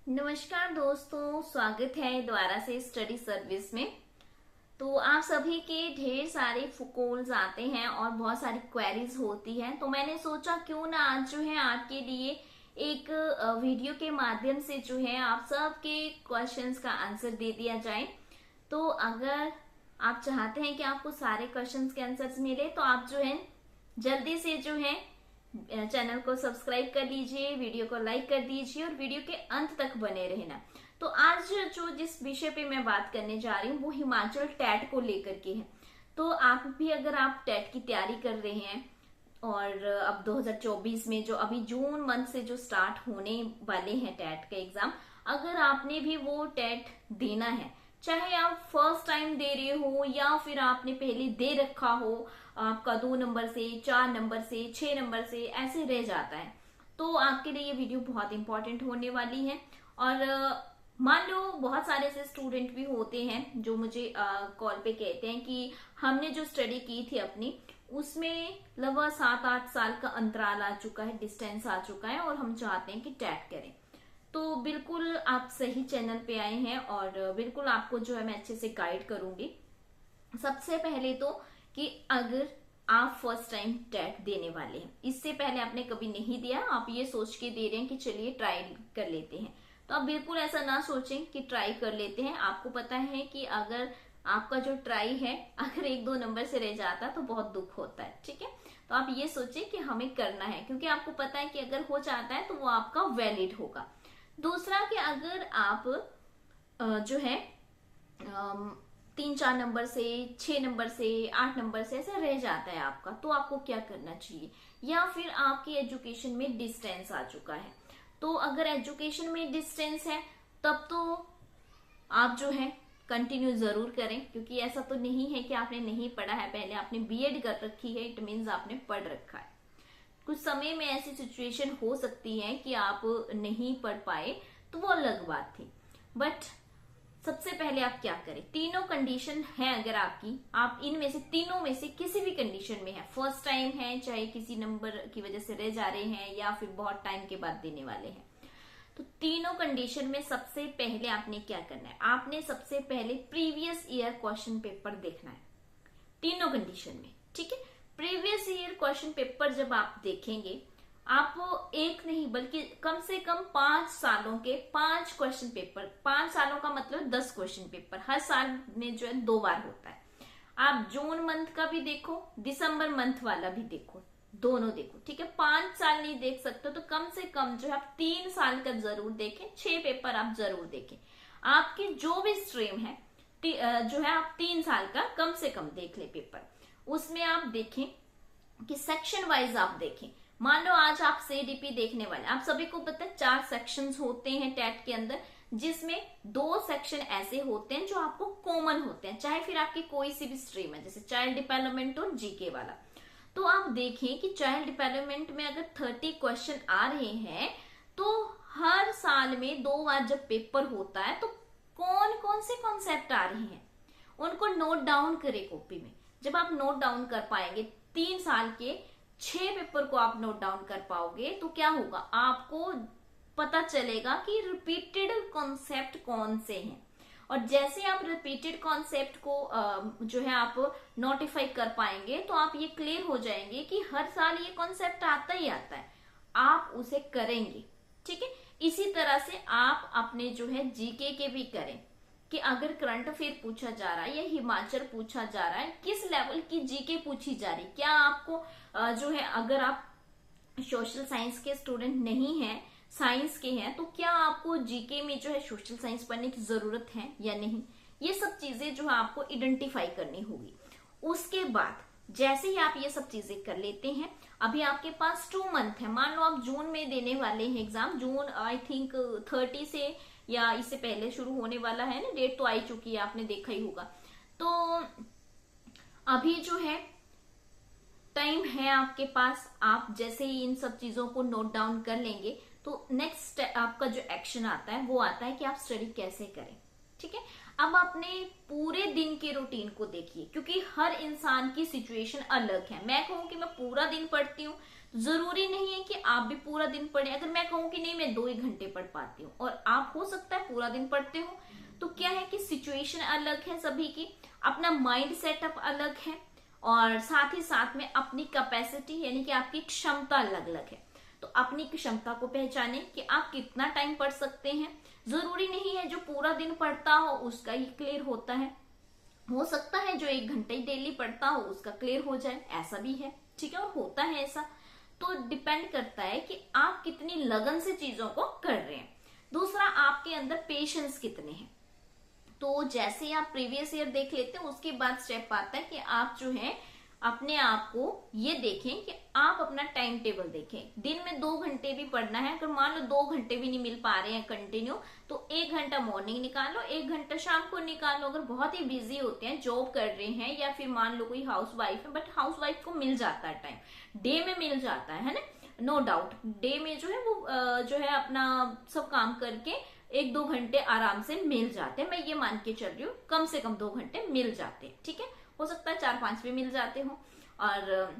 नमस्कार दोस्तों, स्वागत है दोबारा से स्टडी सर्विस में। तो आप सभी के ढेर सारे कॉल्स आते हैं और बहुत सारी क्वेरीज होती हैं, तो मैंने सोचा क्यों ना आज जो है आपके लिए एक वीडियो के माध्यम से जो है आप सबके क्वेश्चंस का आंसर दे दिया जाए। तो अगर आप चाहते हैं कि आपको सारे क्वेश्चंस के आंसर्स मिले तो आप जो है जल्दी से जो है चैनल को सब्सक्राइब कर लीजिए, वीडियो को लाइक कर दीजिए और वीडियो के अंत तक बने रहना। तो आज जो जिस विषय पे मैं बात करने जा रही हूँ वो हिमाचल टेट को लेकर के है। तो आप भी अगर आप टेट की तैयारी कर रहे हैं और अब 2024 में जो अभी जून मंथ से जो स्टार्ट होने वाले हैं टेट के एग्जाम, अगर आपने भी वो टेट देना है, चाहे आप फर्स्ट टाइम दे रहे हो या फिर आपने पहले दे रखा हो, आपका 2 नंबर से 4 नंबर से 6 नंबर से ऐसे रह जाता है, तो आपके लिए ये वीडियो बहुत इंपॉर्टेंट होने वाली है। और मान लो बहुत सारे ऐसे स्टूडेंट भी होते हैं जो मुझे कॉल पे कहते हैं कि हमने जो स्टडी की थी अपनी उसमें लगभग 7-8 साल का अंतराल आ चुका है, डिस्टेंस आ चुका है और हम चाहते हैं कि टेट करें। तो बिल्कुल आप सही चैनल पे आए हैं और बिल्कुल आपको जो है मैं अच्छे से गाइड करूंगी। सबसे पहले तो कि अगर आप फर्स्ट टाइम टेट देने वाले हैं, इससे पहले आपने कभी नहीं दिया, आप ये सोच के दे रहे हैं कि चलिए ट्राई कर लेते हैं, तो आप बिल्कुल ऐसा ना सोचें कि ट्राई कर लेते हैं। आपको पता है कि अगर आपका जो ट्राई है अगर 1-2 नंबर से रह जाता तो बहुत दुख होता है, ठीक है। तो आप ये सोचें कि हमें करना है, क्योंकि आपको पता है कि अगर हो जाता है तो वो आपका वैलिड होगा। दूसरा कि अगर आप जो है 3-4 नंबर से 6 नंबर से 8 नंबर से ऐसे रह जाता है आपका, तो आपको क्या करना चाहिए। या फिर आपकी एजुकेशन में डिस्टेंस आ चुका है, तो अगर एजुकेशन में डिस्टेंस है तब तो आप जो है कंटिन्यू जरूर करें, क्योंकि ऐसा तो नहीं है कि आपने नहीं पढ़ा है, पहले आपने बीएड कर रखी है, इट मीन्स आपने पढ़ रखा है। कुछ समय में ऐसी सिचुएशन हो सकती है कि आप नहीं पढ़ पाए, तो वो अलग बात थी। बट सबसे पहले आप क्या करें, तीनों कंडीशन है अगर आपकी, आप इनमें से तीनों में से किसी भी कंडीशन में है, फर्स्ट टाइम है, चाहे किसी नंबर की वजह से रह जा रहे हैं या फिर बहुत टाइम के बाद देने वाले हैं, तो तीनों कंडीशन में सबसे पहले आपने क्या करना है, आपने सबसे पहले प्रीवियस ईयर क्वेश्चन पेपर देखना है तीनों कंडीशन में, ठीक है। प्रीवियस ईयर क्वेश्चन पेपर जब आप देखेंगे, आप एक नहीं बल्कि कम से कम 5 सालों के 5 क्वेश्चन पेपर, 5 सालों का मतलब 10 क्वेश्चन पेपर हर साल में जो है 2 बार होता है। आप जून मंथ का भी देखो, दिसंबर मंथ वाला भी देखो, दोनों देखो, ठीक है। 5 साल नहीं देख सकते तो कम से कम जो है आप 3 साल का जरूर देखें, 6 पेपर आप जरूर देखें। आपकी जो भी स्ट्रीम है जो है आप 3 साल का कम से कम देख ले पेपर। उसमें आप देखें कि सेक्शन वाइज आप देखें। मान लो आज आप सीडीपी देखने वाले, आप सभी को पता है 4 सेक्शंस होते हैं टेट के अंदर, जिसमें 2 सेक्शन ऐसे होते हैं जो आपको कॉमन होते हैं, चाहे फिर आपकी कोई सी भी स्ट्रीम है, जैसे चाइल्ड डेवलपमेंट और जीके वाला। तो आप देखें कि चाइल्ड डेवलपमेंट में अगर 30 क्वेश्चन आ रहे हैं तो हर साल में 2 बार जब पेपर होता है तो कौन कौन से कॉन्सेप्ट आ रहे हैं उनको नोट डाउन करें कॉपी में। जब आप नोट डाउन कर पाएंगे, 3 साल के 6 पेपर को आप नोट डाउन कर पाओगे, तो क्या होगा, आपको पता चलेगा कि रिपीटेड कॉन्सेप्ट कौन से हैं। और जैसे आप रिपीटेड कॉन्सेप्ट को जो है आप नोटिफाई कर पाएंगे, तो आप ये क्लियर हो जाएंगे कि हर साल ये कॉन्सेप्ट आता ही आता है, आप उसे करेंगे, ठीक है। इसी तरह से आप अपने जो है जीके के भी करें कि अगर करंट अफेयर पूछा जा रहा है या हिमाचल पूछा जा रहा है, किस लेवल की जीके पूछी जा रही, क्या आपको जो है अगर आप सोशल साइंस के स्टूडेंट नहीं हैं, साइंस के हैं, तो क्या आपको जीके में जो है सोशल साइंस पढ़ने की जरूरत है या नहीं, ये सब चीजें जो है आपको आइडेंटिफाई करनी होगी। उसके बाद जैसे ही आप ये सब चीजें कर लेते हैं, अभी आपके पास 2 मंथ है, मान लो आप जून में देने वाले हैं एग्जाम, जून आई थिंक 30 से या इससे पहले शुरू होने वाला है ना, डेट तो आई चुकी है, आपने देखा ही होगा। तो अभी जो है टाइम है आपके पास, आप जैसे ही इन सब चीजों को नोट डाउन कर लेंगे तो नेक्स्ट आपका जो एक्शन आता है वो आता है कि आप स्टडी कैसे करें, ठीक है। अब अपने पूरे दिन के रूटीन को देखिए, क्योंकि हर इंसान की सिचुएशन अलग है। मैं कहूं कि मैं पूरा दिन पढ़ती हूँ जरूरी नहीं है कि आप भी पूरा दिन पढ़े। अगर मैं कहूँ कि नहीं मैं 2 ही घंटे पढ़ पाती हूँ और आप हो सकता है पूरा दिन पढ़ते हो, तो क्या है कि सिचुएशन अलग है सभी की, अपना माइंड सेटअप अलग है और साथ ही साथ में अपनी कैपेसिटी यानी कि आपकी क्षमता अलग अलग है। तो अपनी क्षमता को पहचाने कि आप कितना टाइम पढ़ सकते हैं। जरूरी नहीं है जो पूरा दिन पढ़ता हो उसका ही क्लियर होता है, हो सकता है जो 1 घंटे डेली पढ़ता हो उसका क्लियर हो जाए, ऐसा भी है, ठीक है, और होता है ऐसा। तो डिपेंड करता है कि आप कितनी लगन से चीजों को कर रहे हैं। दूसरा, आपके अंदर पेशेंस कितने हैं। तो जैसे ही आप प्रीवियस ईयर देख लेते हैं उसके बाद स्टेप आता है कि आप जो है अपने आप को ये देखें कि आप अपना टाइम टेबल देखें। दिन में 2 घंटे भी पढ़ना है, अगर मान लो 2 घंटे भी नहीं मिल पा रहे हैं कंटिन्यू, तो 1 घंटा मॉर्निंग निकालो, 1 घंटा शाम को निकालो। अगर बहुत ही बिजी होते हैं, जॉब कर रहे हैं या फिर मान लो कोई हाउस वाइफ है, बट हाउस वाइफ को मिल जाता है टाइम, डे में मिल जाता है ना, नो डाउट। डे में जो है वो जो है अपना सब काम करके 1-2 घंटे आराम से मिल जाते हैं। मैं ये मान के चल रही हूँ कम से कम 2 घंटे मिल जाते हैं, ठीक है, हो सकता है 4-5 भी मिल जाते हो। और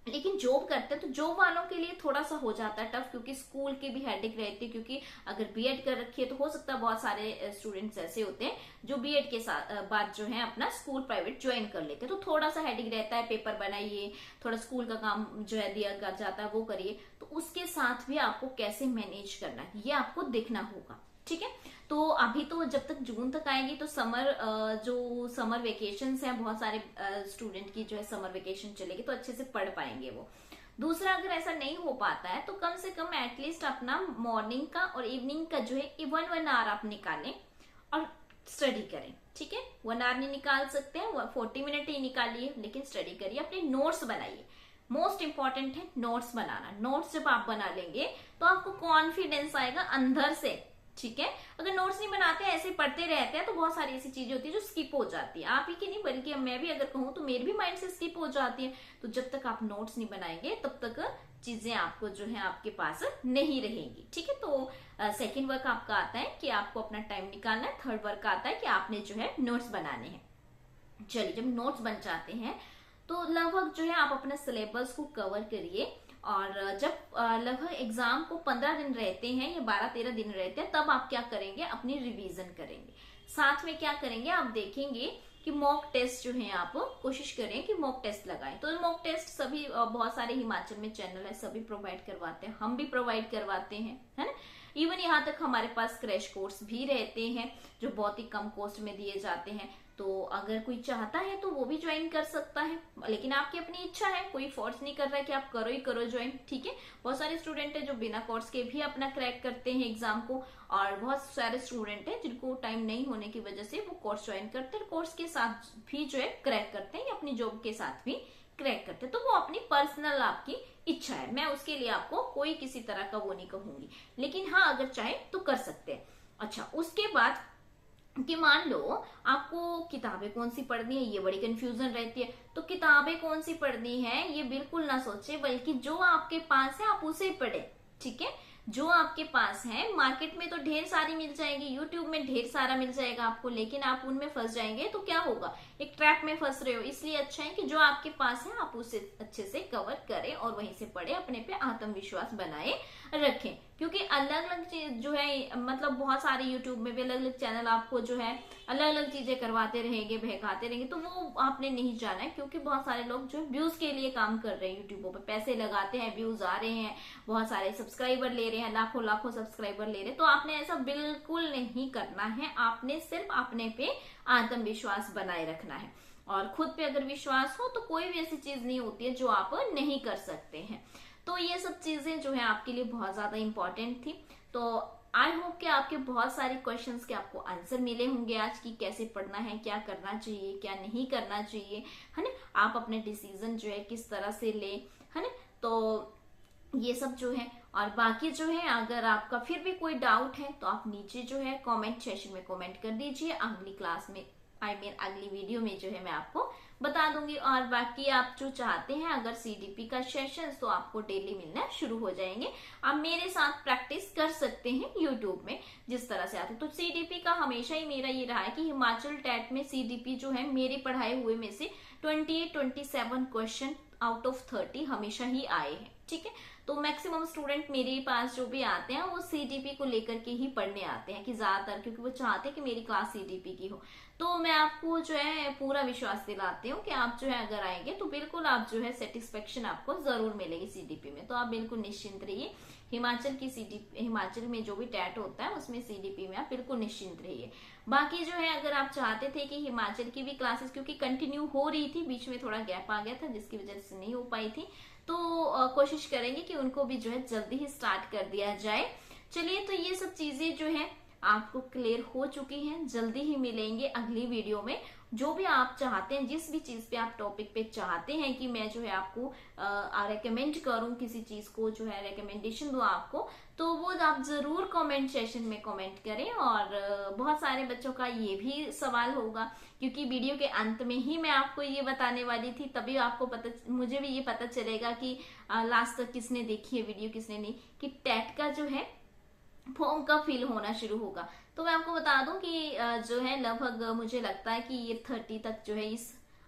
लेकिन जॉब करते हैं तो जॉब वालों के लिए थोड़ा सा हो जाता है टफ, क्योंकि स्कूल की भी हेडेक रहती है। क्योंकि अगर बीएड कर रखी है तो हो सकता है बहुत सारे स्टूडेंट्स ऐसे होते हैं जो बीएड के साथ बाद जो है अपना स्कूल प्राइवेट ज्वाइन कर लेते हैं, तो थोड़ा सा हेडेक रहता है, पेपर बनाइए, थोड़ा स्कूल का काम जो है दिया जाता है वो करिए। तो उसके साथ भी आपको कैसे मैनेज करना है ये आपको देखना होगा, ठीक है। तो अभी तो जब तक जून तक आएगी तो जो समर वेकेशंस हैं, बहुत सारे स्टूडेंट की जो है समर वेकेशन चलेगी, तो अच्छे से पढ़ पाएंगे वो। दूसरा, अगर ऐसा नहीं हो पाता है तो कम से कम एटलीस्ट अपना मॉर्निंग का और इवनिंग का जो है 1 आवर आप निकालें और स्टडी करें, ठीक है। 1 आवर नहीं निकाल सकते हैं, 40 मिनट ही निकालिए, लेकिन स्टडी करिए, अपने नोट्स बनाइए। मोस्ट इंपॉर्टेंट है नोट्स बनाना। नोट्स जब आप बना लेंगे तो आपको कॉन्फिडेंस आएगा अंदर से, ठीक है। अगर नोट्स नहीं बनाते ऐसे पढ़ते रहते हैं तो बहुत सारी ऐसी चीजें होती है जो स्किप हो जाती है, आप ही की नहीं बल्कि मैं भी अगर कहूँ तो मेरे भी माइंड से स्किप हो जाती है। तो जब तक आप नोट्स नहीं बनाएंगे तब तक चीजें आपको जो है आपके पास नहीं रहेंगी, ठीक है। तो सेकेंड वर्क आपका आता है कि आपको अपना टाइम निकालना है। थर्ड वर्क आता है कि आपने जो है नोट्स बनाने हैं। चलिए, जब नोट्स बन जाते हैं तो लगभग जो है आप अपना सिलेबस को कवर करिए। और जब लगभग एग्जाम को 15 दिन रहते हैं या 12-13 दिन रहते हैं, तब आप क्या करेंगे, अपनी रिवीजन करेंगे। साथ में क्या करेंगे, आप देखेंगे कि मॉक टेस्ट जो है आप कोशिश करें कि मॉक टेस्ट लगाएं। तो मॉक टेस्ट सभी बहुत सारे हिमाचल में चैनल है, सभी प्रोवाइड करवाते हैं, हम भी प्रोवाइड करवाते हैं, है ना। इवन यहाँ तक हमारे पास क्रैश कोर्स भी रहते हैं जो बहुत ही कम कॉस्ट में दिए जाते हैं। तो अगर कोई चाहता है तो वो भी ज्वाइन कर सकता है, लेकिन आपकी अपनी इच्छा है, कोई फोर्स नहीं कर रहा है कि आप करो ही करो ज्वाइन, ठीक है। बहुत सारे स्टूडेंट है जो बिना कोर्स के भी अपना क्रैक करते हैं एग्जाम को, और बहुत सारे स्टूडेंट है जिनको टाइम नहीं होने की वजह से वो कोर्स ज्वाइन करते हैं, कोर्स के साथ भी जो है क्रैक करते हैं या अपनी जॉब के साथ भी क्रैक करते हैं। तो वो अपनी पर्सनल आपकी इच्छा है, मैं उसके लिए आपको कोई किसी तरह का वो नहीं कहूंगी, लेकिन हाँ अगर चाहे तो कर सकते हैं। अच्छा, उसके बाद कि मान लो आपको किताबें कौन सी पढ़नी है, ये बड़ी कंफ्यूजन रहती है। तो किताबें कौन सी पढ़नी है ये बिल्कुल ना सोचे, बल्कि जो आपके पास है आप उसे पढ़े, ठीक है। जो आपके पास है, मार्केट में तो ढेर सारी मिल जाएगी, यूट्यूब में ढेर सारा मिल जाएगा आपको, लेकिन आप उनमें फंस जाएंगे तो क्या होगा, एक ट्रैप में फंस रहे हो। इसलिए अच्छा है कि जो आपके पास है आप उसे अच्छे से कवर करें और वहीं से पढ़े, अपने पे आत्मविश्वास बनाए रखें। क्योंकि अलग अलग चीज जो है, मतलब बहुत सारे यूट्यूब में भी अलग अलग चैनल आपको जो है अलग अलग चीजें करवाते रहेंगे, बहकाते रहेंगे, तो वो आपने नहीं जाना है। क्योंकि बहुत सारे लोग जो व्यूज के लिए काम कर रहे हैं, यूट्यूब पे पैसे लगाते हैं, व्यूज आ रहे हैं, बहुत सारे सब्सक्राइबर ले रहे हैं, लाखों लाखों सब्सक्राइबर ले रहे हैं। तो आपने ऐसा बिल्कुल नहीं करना है, आपने सिर्फ अपने पे आत्मविश्वास बनाए रखना है। और खुद पे अगर विश्वास हो तो कोई भी ऐसी चीज नहीं होती है जो आप नहीं कर सकते हैं। तो ये सब चीजें जो है आपके लिए बहुत ज्यादा इंपॉर्टेंट थी। तो आई होप कि आपके बहुत सारे क्वेश्चंस के आपको आंसर मिले होंगे आज की, कैसे पढ़ना है, क्या करना चाहिए, क्या नहीं करना चाहिए, है ना। आप अपने डिसीजन जो है किस तरह से ले, है ना। तो ये सब जो है, और बाकी जो है अगर आपका फिर भी कोई डाउट है तो आप नीचे जो है कमेंट सेक्शन में कमेंट कर दीजिए। अगली क्लास में अगली वीडियो में जो है मैं आपको बता दूंगी। और बाकी आप जो चाहते हैं अगर सीडीपी का सेशन, तो आपको डेली मिलना शुरू हो जाएंगे। आप मेरे साथ प्रैक्टिस कर सकते हैं यूट्यूब में जिस तरह से आते। तो सीडीपी का हमेशा ही मेरा ये रहा है कि हिमाचल टेट में सीडीपी जो है मेरे पढ़ाए हुए में से 28-27 क्वेश्चन आउट ऑफ 30 हमेशा ही आए हैं, ठीक है। तो मैक्सिमम स्टूडेंट मेरे पास जो भी आते हैं वो सीडीपी को लेकर के ही पढ़ने आते हैं, कि ज्यादातर, क्योंकि वो चाहते हैं कि मेरी क्लास सीडीपी की हो। तो मैं आपको जो है पूरा विश्वास दिलाती हूँ कि आप जो है अगर आएंगे तो बिल्कुल आप जो है सेटिस्फेक्शन आपको जरूर मिलेगी सीडीपी में। तो आप बिल्कुल निश्चिंत रहिए। हिमाचल में जो भी टैट होता है उसमें सीडीपी में आप बिल्कुल निश्चिंत रहिए। बाकी जो है अगर आप चाहते थे कि हिमाचल की भी क्लासेस, क्योंकि कंटिन्यू हो रही थी, बीच में थोड़ा गैप आ गया था जिसकी वजह से नहीं हो पाई थी, तो कोशिश करेंगे कि उनको भी जो है जल्दी ही स्टार्ट कर दिया जाए। चलिए, तो ये सब चीजें जो है आपको क्लियर हो चुकी हैं। जल्दी ही मिलेंगे अगली वीडियो में। जो भी आप चाहते हैं, जिस भी चीज पे आप टॉपिक पे चाहते हैं कि मैं जो है आपको रेकमेंड करूं, किसी चीज को जो है रेकमेंडेशन दूं आपको, तो वो आप जरूर कमेंट सेशन में कमेंट करें। और बहुत सारे बच्चों का ये भी सवाल होगा, क्योंकि वीडियो के अंत में ही मैं आपको ये बताने वाली थी, तभी आपको मुझे भी ये पता चलेगा कि लास्ट तक किसने देखी है वीडियो, किसने नहीं, कि टेट का जो है फॉर्म कब फिल होना शुरू होगा। तो मैं आपको बता दूं कि जो है लगभग मुझे लगता है कि ये 30 तक जो है इस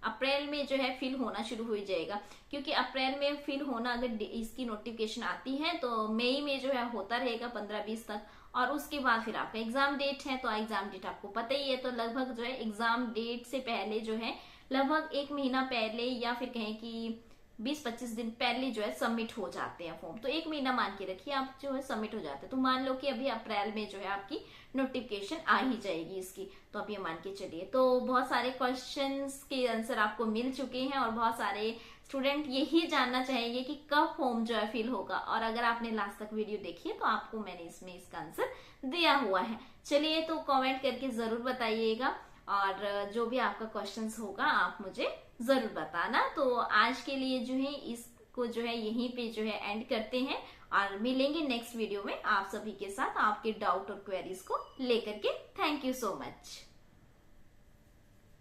अप्रैल में जो है फिल होना शुरू हो जाएगा, क्योंकि अप्रैल में फिल होना, अगर इसकी नोटिफिकेशन आती है तो मई में जो है होता रहेगा 15-20 तक, और उसके बाद फिर आपका एग्जाम डेट है। तो एग्जाम डेट आपको पता ही है, तो लगभग जो है एग्जाम डेट से पहले जो है लगभग 1 महीना पहले, या फिर कहें कि 20-25 दिन पहले जो है सबमिट हो जाते हैं फॉर्म। तो 1 महीना मान के रखिए आप, जो है सबमिट हो जाते हैं। तो मान लो कि अभी अप्रैल में जो है आपकी नोटिफिकेशन आ ही जाएगी इसकी, तो आप ये मान के चलिए। तो बहुत सारे क्वेश्चंस के आंसर आपको मिल चुके हैं, और बहुत सारे स्टूडेंट यही जानना चाहेंगे कि कब फॉर्म जो है फिल होगा। और अगर आपने लास्ट तक वीडियो देखी है तो आपको मैंने इसमें इसका आंसर दिया हुआ है। चलिए, तो कमेंट करके जरूर बताइएगा, और जो भी आपका क्वेश्चंस होगा आप मुझे जरूर बताना। तो आज के लिए जो है इसको जो है यहीं पे जो है एंड करते हैं, और मिलेंगे नेक्स्ट वीडियो में आप सभी के साथ आपके डाउट और क्वेरीज को लेकर के। Thank you so much.